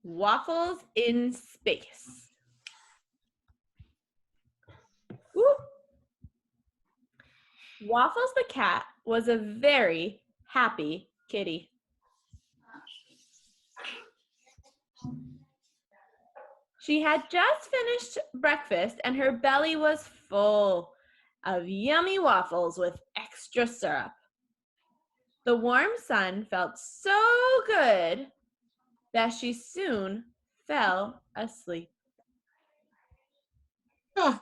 Waffles in space. Woo. Waffles the cat was a very happy kitty. She had just finished breakfast and her belly was full of yummy waffles with extra syrup. The warm sun felt so good that she soon fell asleep. Oh,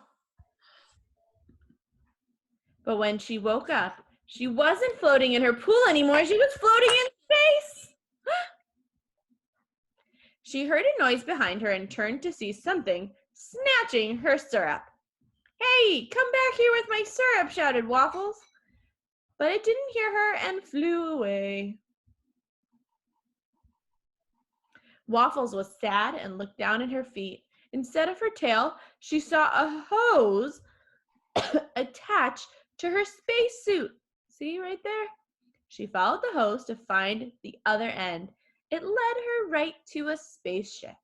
But when she woke up, she wasn't floating in her pool anymore. She was floating in space. She heard a noise behind her and turned to see something snatching her syrup. "Hey, come back here with my syrup," shouted Waffles. But it didn't hear her and flew away. Waffles was sad and looked down at her feet. Instead of her tail, she saw a hose attached to her spacesuit. See right there? She followed the hose to find the other end. It led her right to a spaceship.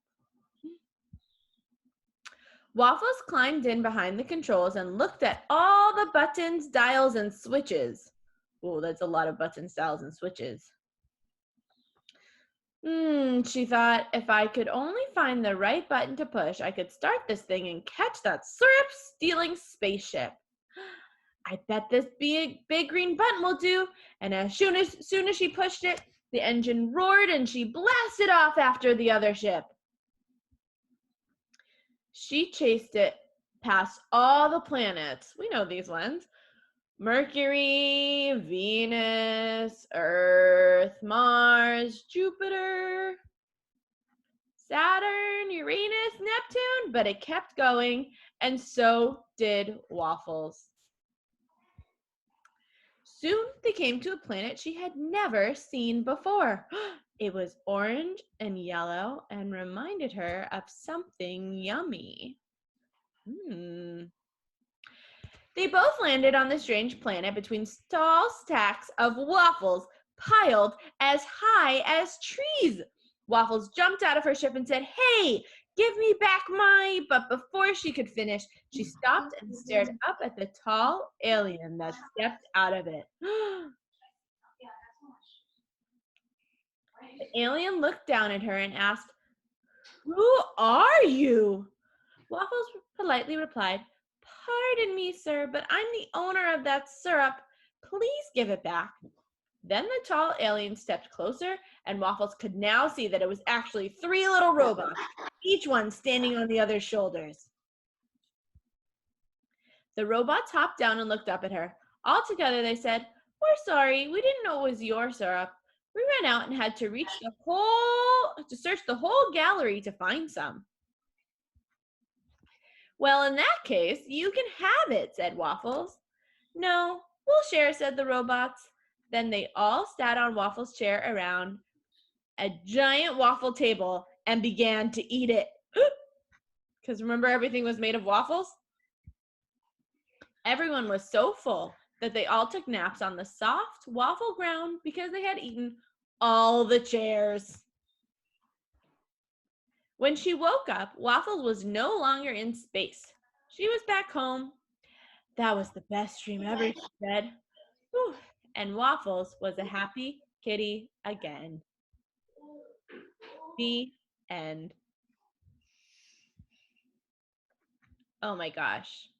Waffles climbed in behind the controls and looked at all the buttons, dials, and switches. Oh, that's a lot of buttons, dials, and switches. She thought, if I could only find the right button to push, I could start this thing and catch that syrup-stealing spaceship. I bet this big green button will do. And as soon as she pushed it, the engine roared and she blasted off after the other ship. She chased it past all the planets. We know these ones. Mercury, Venus, Earth, Mars, Jupiter, Saturn, Uranus, Neptune, but it kept going, and so did Waffles. Soon they came to a planet she had never seen before. It was orange and yellow and reminded her of something yummy. They both landed on the strange planet between tall stacks of waffles piled as high as trees. Waffles jumped out of her ship and said, "Hey, give me back my..." But before she could finish, she stopped and stared up at the tall alien that stepped out of it. The alien looked down at her and asked, "Who are you?" Waffles politely replied, "Pardon me, sir, but I'm the owner of that syrup. Please give it back." Then the tall alien stepped closer, and Waffles could now see that it was actually 3 little robots, each one standing on the other's shoulders. The robots hopped down and looked up at her. All together they said, "We're sorry, we didn't know it was your syrup. We ran out and had to search the whole gallery to find some." "Well, in that case, you can have it," said Waffles. "No, we'll share," said the robots. Then they all sat on Waffles' chair around a giant waffle table and began to eat it. Because remember, everything was made of waffles? Everyone was so full that they all took naps on the soft waffle ground because they had eaten all the chairs. When she woke up, Waffles was no longer in space. She was back home. "That was the best dream ever," she said. Whew. And Waffles was a happy kitty again. The end. Oh my gosh.